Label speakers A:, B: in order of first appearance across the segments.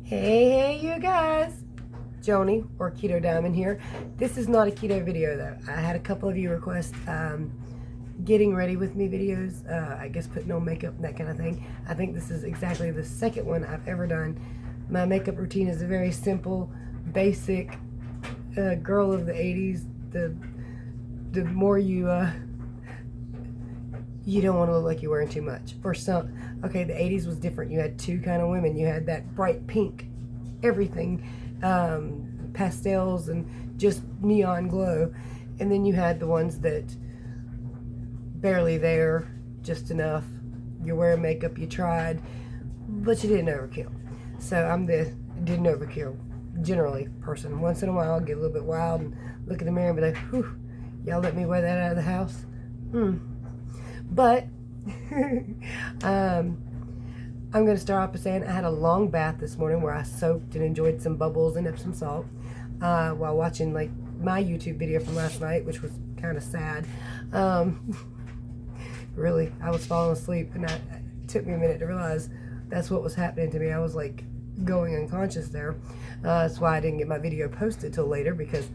A: Hey, you guys. Joni, or Keto Diamond here. This is not a keto video though. I had a couple of you request getting ready with me videos. I guess putting on makeup and that kind of thing. I think this is exactly the second one I've ever done. My makeup routine is a very simple, basic girl of the 80s. The more you don't want to look like you're wearing too much. Or some, okay, the 80s was different. You had two kind of women. You had that bright pink, everything, pastels and just neon glow. And then you had the ones that barely there, just enough. You're wearing makeup, you tried, but you didn't overkill. So I'm the didn't overkill, generally, person. Once in a while, I'll get a little bit wild and look in the mirror and be like, whew, y'all let me wear that out of the house? But I'm going to start off by saying I had a long bath this morning where I soaked and enjoyed some bubbles and Epsom salt while watching like my YouTube video from last night, which was kind of sad. Really, I was falling asleep and it took me a minute to realize that's what was happening to me. I was like going unconscious there. That's why I didn't get my video posted till later, because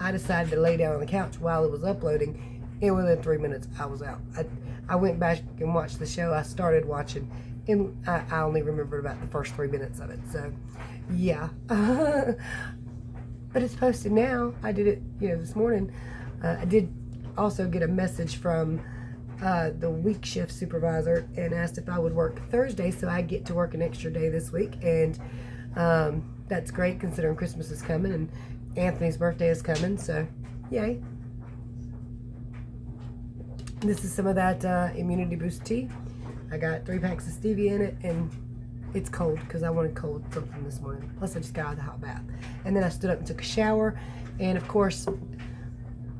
A: I decided to lay down on the couch while it was uploading, and within 3 minutes I was out. I went back and watched the show I started watching, and I only remembered about the first 3 minutes of it. So, yeah. But it's posted now. I did it, this morning. I did also get a message from the week shift supervisor and asked if I would work Thursday, so I get to work an extra day this week, and that's great considering Christmas is coming and Anthony's birthday is coming. So, yay. This is some of that immunity boost tea. I got 3 packs of stevia in it, and it's cold because I wanted cold something this morning. Plus I just got out of the hot bath. And then I stood up and took a shower. And of course,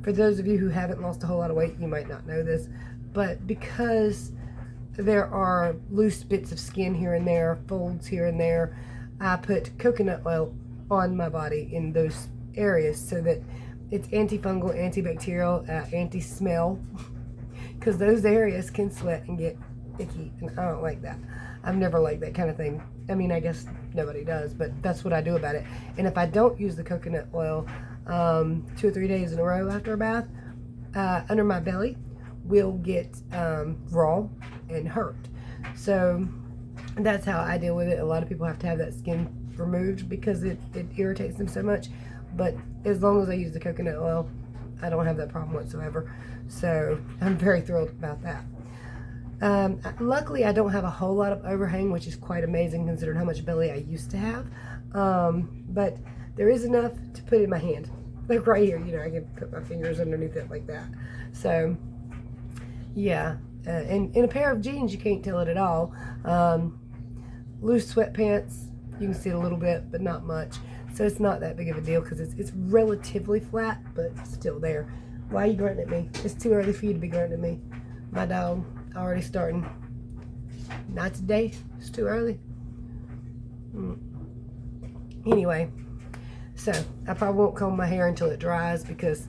A: for those of you who haven't lost a whole lot of weight, you might not know this, but because there are loose bits of skin here and there, folds here and there, I put coconut oil on my body in those areas so that it's antifungal, antibacterial, anti-smell. Because those areas can sweat and get icky, and I don't like that. I've never liked that kind of thing. I mean, I guess nobody does, but that's what I do about it. And if I don't use the coconut oil 2 or 3 days in a row after a bath, under my belly will get raw and hurt. So that's how I deal with it. A lot of people have to have that skin removed because it irritates them so much. But as long as I use the coconut oil, I don't have that problem whatsoever. So I'm very thrilled about that. Luckily, I don't have a whole lot of overhang, which is quite amazing considering how much belly I used to have. But there is enough to put in my hand. Like right here, I can put my fingers underneath it like that. So, yeah. And in a pair of jeans, you can't tell it at all. Loose sweatpants, you can see it a little bit, but not much. So it's not that big of a deal because it's relatively flat, but still there. Why are you grunting at me? It's too early for you to be grunting at me. My dog already starting. Not today. It's too early. Anyway, so I probably won't comb my hair until it dries because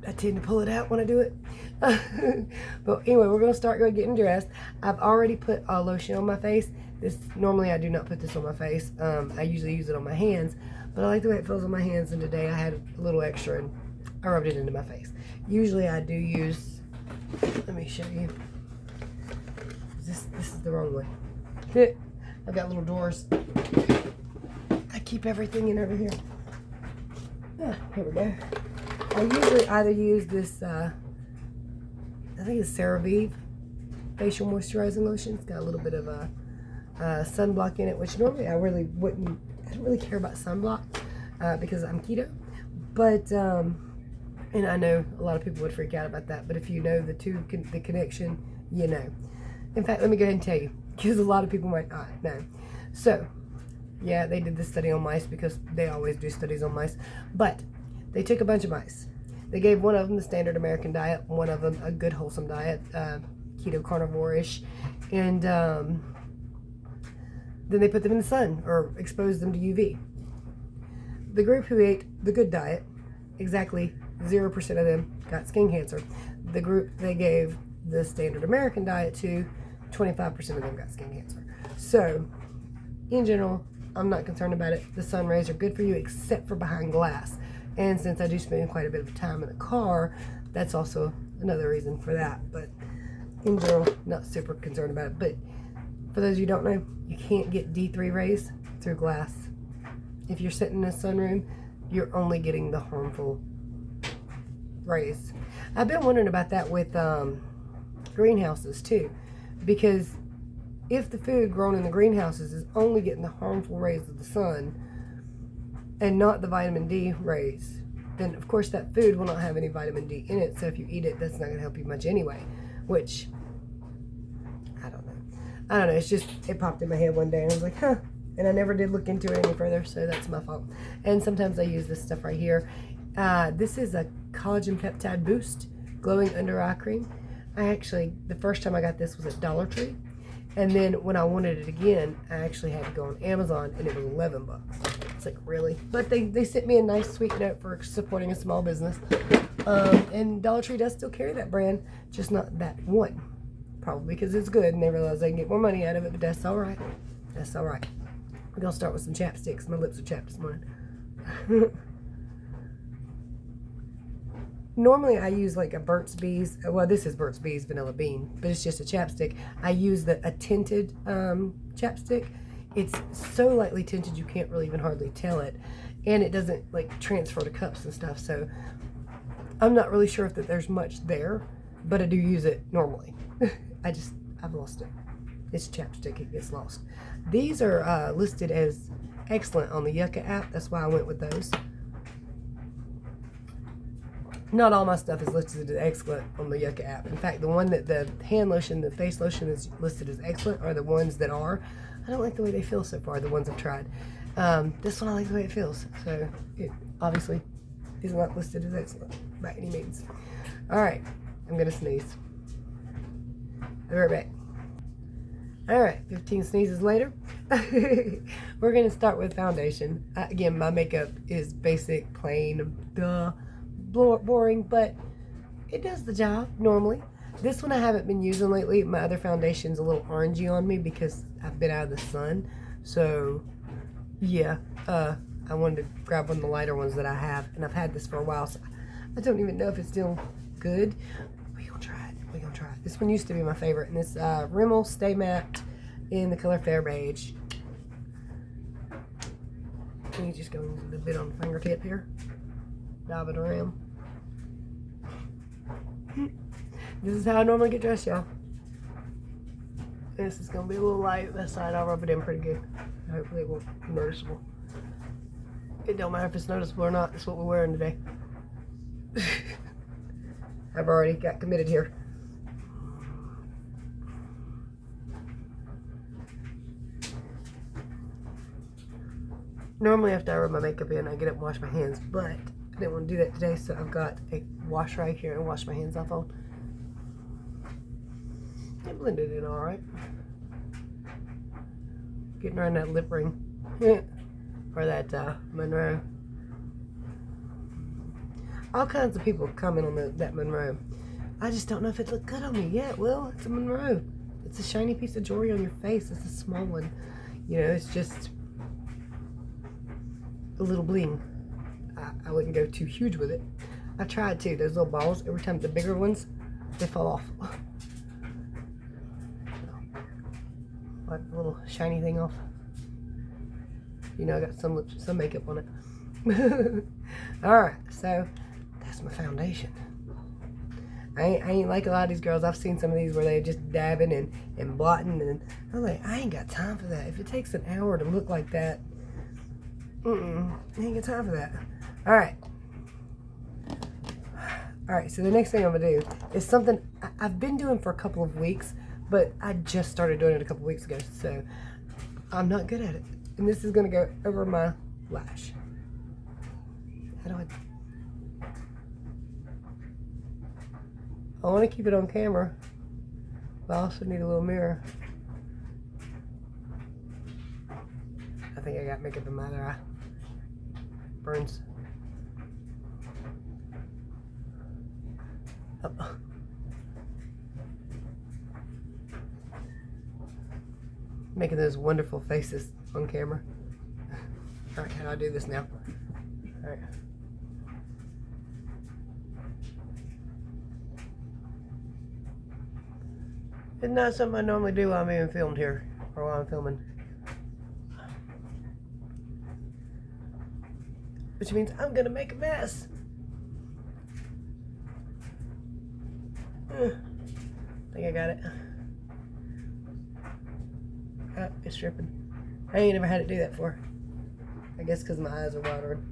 A: I tend to pull it out when I do it. But anyway, we're going to start getting dressed. I've already put a lotion on my face. Normally I do not put this on my face. I usually use it on my hands, but I like the way it feels on my hands, and today I had a little extra and I rubbed it into my face. Usually I do use, let me show you. This is the wrong way. I've got little drawers. I keep everything in over here. Here we go. I usually either use this, I think it's CeraVe facial moisturizing lotion. It's got a little bit of sunblock in it, which normally I really wouldn't. I don't really care about sunblock because I'm keto. But and I know a lot of people would freak out about that. But if you know the connection, you know. In fact, let me go ahead and tell you, because a lot of people might not know. So, yeah, they did this study on mice because they always do studies on mice. But they took a bunch of mice. They gave one of them the standard American diet, one of them a good wholesome diet, keto carnivore-ish, and then they put them in the sun or exposed them to UV. The group who ate the good diet, exactly 0% of them got skin cancer. The group they gave the standard American diet to, 25% of them got skin cancer. So, in general, I'm not concerned about it. The sun rays are good for you except for behind glass. And since I do spend quite a bit of time in the car, that's also another reason for that. But in general, not super concerned about it. But for those of you who don't know, you can't get D3 rays through glass. If you're sitting in a sunroom, you're only getting the harmful rays. I've been wondering about that with greenhouses too, because if the food grown in the greenhouses is only getting the harmful rays of the sun and not the vitamin D rays, then of course that food will not have any vitamin D in it. So if you eat it, that's not going to help you much anyway, which I don't know. It's just, it popped in my head one day and I was like, huh. And I never did look into it any further, so that's my fault. And sometimes I use this stuff right here. This is a collagen peptide boost glowing under eye cream. The first time I got this was at Dollar Tree. And then when I wanted it again, I actually had to go on Amazon and it was $11. It's like, really? But they sent me a nice sweet note for supporting a small business. And Dollar Tree does still carry that brand, just not that one. Probably because it's good and they realize they can get more money out of it, but that's all right. That's all right. We're going to start with some chapsticks. My lips are chapped this morning. Normally I use like a Burt's Bees. Well, this is Burt's Bees Vanilla Bean, but it's just a chapstick. I use a tinted chapstick. It's so lightly tinted you can't really even hardly tell it. And it doesn't like transfer to cups and stuff. So I'm not really sure if there's much there, but I do use it normally. I've lost it. It's chapstick, it gets lost. These are listed as excellent on the Yucca app. That's why I went with those. Not all my stuff is listed as excellent on the Yucca app. In fact, the one that the hand lotion, the face lotion is listed as excellent are the ones that are. I don't like the way they feel so far, the ones I've tried. This one I like the way it feels. So it obviously is not listed as excellent by any means. All right, I'm gonna sneeze. I'll be right back. All right, 15 sneezes later. We're gonna start with foundation. Again, my makeup is basic, plain, boring, but it does the job normally. This one I haven't been using lately. My other foundation's a little orangey on me because I've been out of the sun. So yeah, I wanted to grab one of the lighter ones that I have, and I've had this for a while, so I don't even know if it's still good. We're gonna try it. We're gonna try it. This one used to be my favorite, and it's Rimmel Stay Matte in the color Fair Beige. Let me just go a little bit on the fingertip here. Dive it around. This is how I normally get dressed, y'all. This is gonna be a little light. That side I'll rub it in pretty good. Hopefully it won't be noticeable. It don't matter if it's noticeable or not. It's what we're wearing today. I've already got committed here. Normally after I rub my makeup in, I get up and wash my hands, but I didn't want to do that today, so I've got a wash right here and wash my hands off on. It blended in all right. Getting around that lip ring. Or that Monroe. All kinds of people comment on that Monroe. I just don't know if it looked good on me. Yeah, it will. It's a Monroe. It's a shiny piece of jewelry on your face. It's a small one. You know, it's just a little bling. I wouldn't go too huge with it. I tried to. Those little balls, every time the bigger ones, they fall off. Wipe the little shiny thing off. You know, I got some makeup on it. Alright, so that's my foundation. I ain't like a lot of these girls. I've seen some of these where they're just dabbing and blotting, and I'm like, I ain't got time for that. If it takes an hour to look like that, I ain't got time for that. Alright, so the next thing I'm gonna do is something I've been doing for a couple of weeks, but I just started doing it a couple of weeks ago, so I'm not good at it. And this is gonna go over my lash. How do I want to keep it on camera, but I also need a little mirror. I think I got makeup in my other eye. Burns. Oh. Making those wonderful faces on camera. Alright, how do I do this now? Alright. It's not something I normally do while I'm being filmed here, or while I'm filming. Which means I'm gonna make a mess. I think I got it. Oh, it's dripping. I ain't never had it do that before. I guess because my eyes are watering.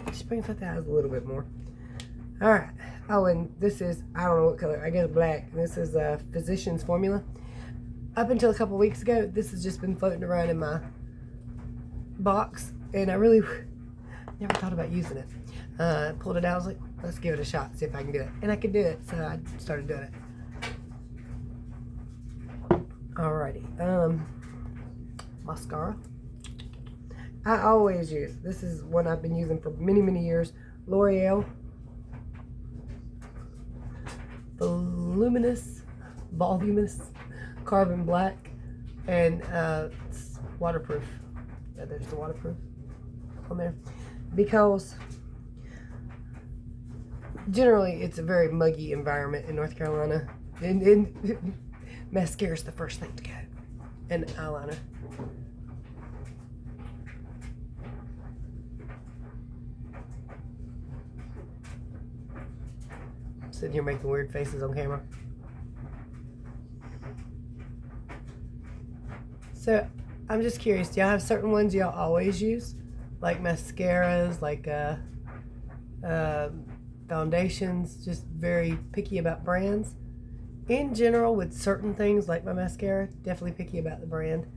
A: Just brings out the eyes a little bit more. Alright. Oh, and this is, I don't know what color, I guess black. This is a Physicians Formula. Up until a couple weeks ago, this has just been floating around in my box, and I really never thought about using it. Pulled it out, I was like, let's give it a shot, see if I can do it. And I could do it, so I started doing it. Alrighty. Mascara. I always use, this is one I've been using for many, many years. L'Oreal Voluminous Carbon Black, and it's waterproof. Yeah, there's the waterproof on there. Because generally it's a very muggy environment in North Carolina. And mascara is the first thing to go. And eyeliner. Sitting here making weird faces on camera. So I'm just curious, do y'all have certain ones y'all always use? Like mascaras, like foundations, just very picky about brands. In general, with certain things like my mascara, definitely picky about the brand.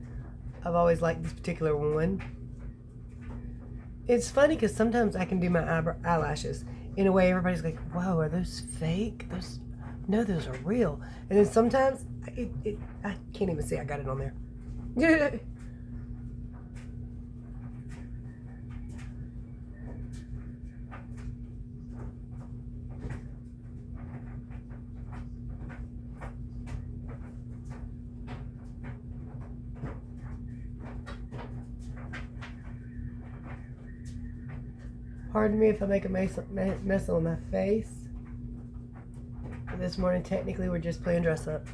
A: I've always liked this particular one. It's funny because sometimes I can do my eyelashes in a way everybody's like, whoa, are those fake? No, those are real. And then sometimes, I can't even see I got it on there. Pardon me if I make a mess on my face. But this morning, technically, we're just playing dress up.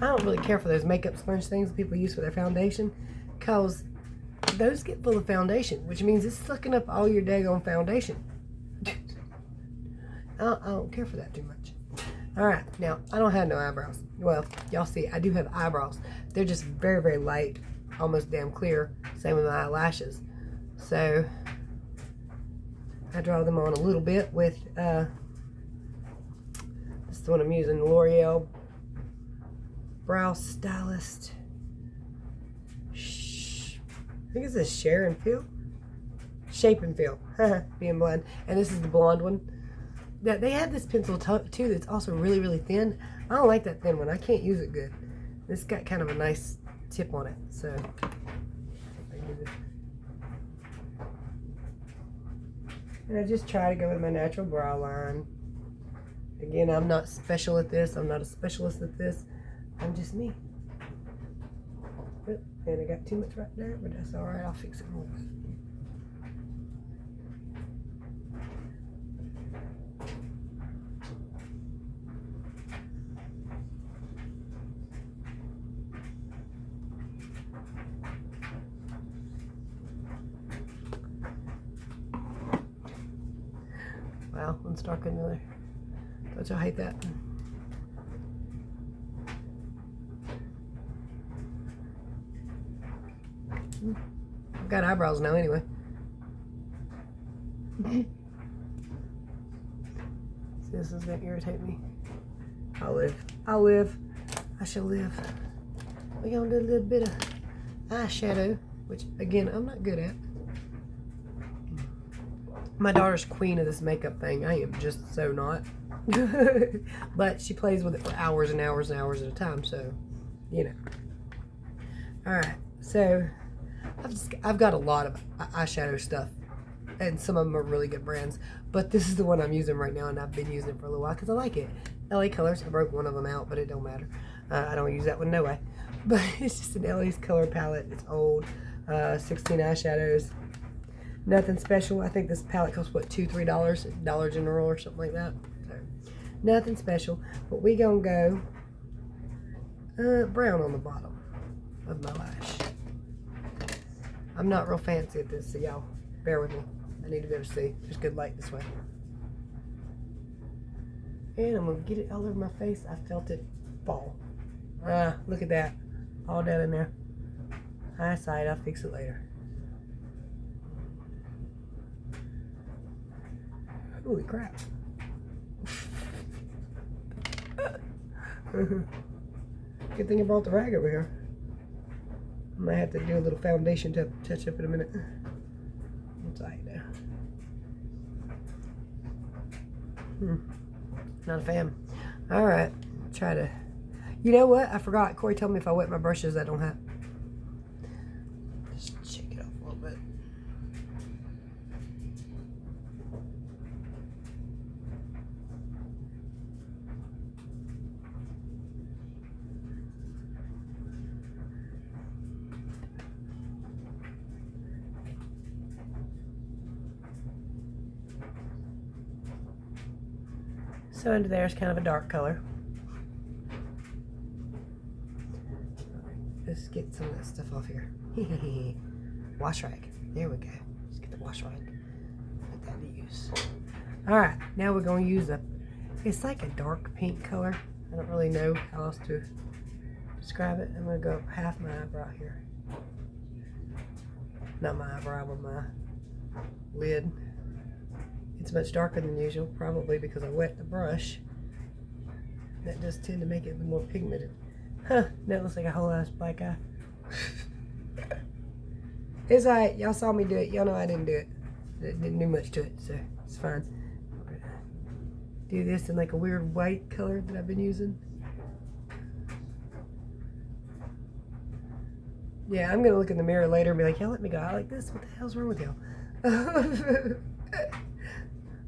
A: I don't really care for those makeup sponge things people use for their foundation, because those get full of foundation, which means it's sucking up all your daggone foundation. I don't care for that too much. Alright, now, I don't have no eyebrows. Well, y'all see, I do have eyebrows. They're just very, very light, almost damn clear. Same with my eyelashes. So, I draw them on a little bit with, this is the one I'm using, L'Oreal Brow Stylist. I think it's a Share and Feel? Shape and Feel. Being blind. And this is the blonde one. They have this pencil too that's also really, really thin. I don't like that thin one. I can't use it good. This got kind of a nice tip on it. So, and I just try to go with my natural brow line. Again, I'm not special at this. I'm not a specialist at this. I'm just me. And I got too much right there, but that's alright. I'll fix it in a little bit. Wow, one's darker than the other. Don't y'all hate that? I've got eyebrows now anyway. See, this is going to irritate me. I'll live. I shall live. we're gonna do a little bit of eyeshadow, which again, I'm not good at. My daughter's queen of this makeup thing. I am just so not. But she plays with it for hours and hours and hours at a time, so, you know. Alright, so I've got a lot of eyeshadow stuff, and some of them are really good brands, but this is the one I'm using right now, and I've been using it for a little while because I like it. LA Colors. I broke one of them out, but it don't matter. I don't use that one, no way. But it's just an LA's color palette. It's old. 16 eyeshadows. Nothing special. I think this palette costs, what, $2-3 at Dollar General or something like that. So, nothing special. But we gonna go brown on the bottom of my lash. I'm not real fancy at this, so y'all bear with me. I need to be able to see. There's good light this way. And I'm gonna get it all over my face. I felt it fall. Look at that. All down in there. Eyesight, I'll fix it later. Holy crap. Good thing I brought the rag over here. I might have to do a little foundation touch up in a minute. It's alright now. Not a fan. Alright. Try to. You know what? I forgot. Corey told me if I wet my brushes, I don't have. Just shake it off a little bit. So under there is kind of a dark color. Let's get some of that stuff off here. Wash rag. There we go. Let's get the wash rag. Put that to use. Alright, now we're going to use it's like a dark pink color. I don't really know how else to describe it. I'm going to go up half my eyebrow here. Not my eyebrow, but my lid. It's much darker than usual, probably because I wet the brush. That does tend to make it more pigmented. Huh, that looks like a whole ass black eye. It's alright, y'all saw me do it. Y'all know I didn't do it. It didn't do much to it, so it's fine. I'm gonna do this in like a weird white color that I've been using. Yeah, I'm gonna look in the mirror later and be like, y'all let me go out like this? What the hell's wrong with y'all?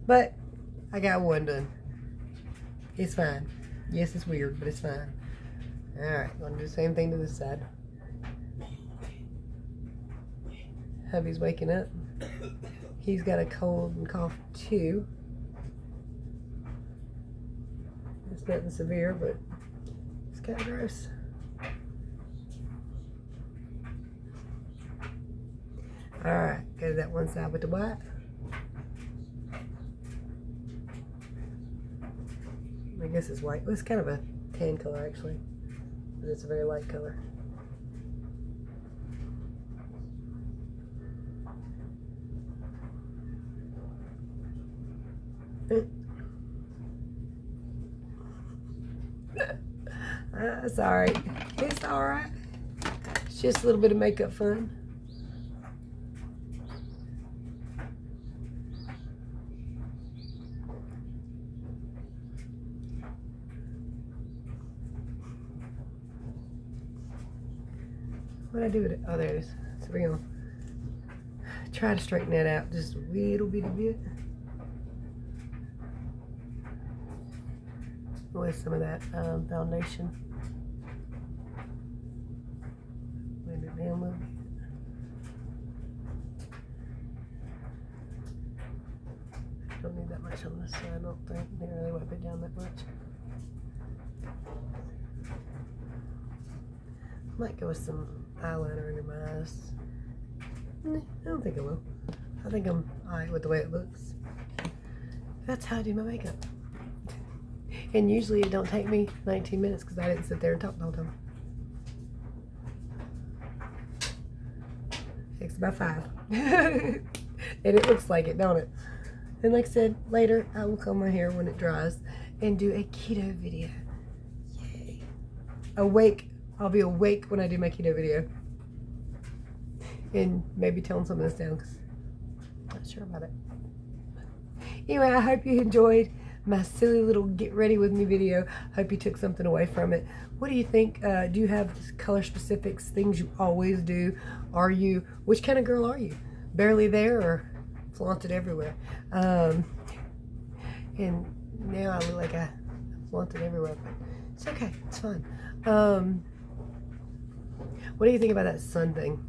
A: But I got one done. It's fine. Yes, it's weird, but it's fine. Alright, gonna do the same thing to this side. Hubby's waking up. He's got a cold and cough too. It's nothing severe, but it's kind of gross. Alright, go to that one side with the white. I guess it's white. Well, it's kind of a tan color actually, but it's a very light color. It's alright. It's alright. It's just a little bit of makeup fun. What I do with it? Oh, there it is. So we're gonna try to straighten that out just a little bitty bit. With some of that foundation. Blend it down a little bit. Don't need that much on this side, I don't think. Didn't really wipe it down that much. Might go with some eyeliner under my eyes. I don't think I will. I think I'm alright with the way it looks. That's how I do my makeup. And usually it don't take me 19 minutes because I didn't sit there and talk the whole time. Takes about 5. And it looks like it, don't it? And like I said, later I will comb my hair when it dries and do a keto video. Yay. Awake I'll be awake when I do my keto video. And maybe tone some of this down because I'm not sure about it. Anyway, I hope you enjoyed my silly little get ready with me video. Hope you took something away from it. What do you think? Do you have color specifics, things you always do? Which kind of girl are you? Barely there or flaunted everywhere? And now I look like I flaunted everywhere, but it's okay, it's fun. What do you think about that sun thing?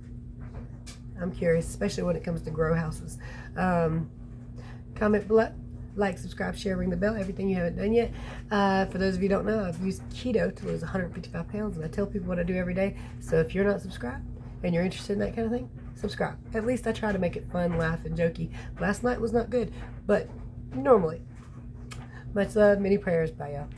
A: I'm curious, especially when it comes to grow houses. Comment below, like, subscribe, share, ring the bell, everything you haven't done yet. For those of you who don't know, I've used keto to lose 155 pounds, and I tell people what I do every day. So if you're not subscribed and you're interested in that kind of thing, subscribe. At least I try to make it fun, laugh, and jokey. Last night was not good, but normally. Much love, many prayers. Bye, y'all.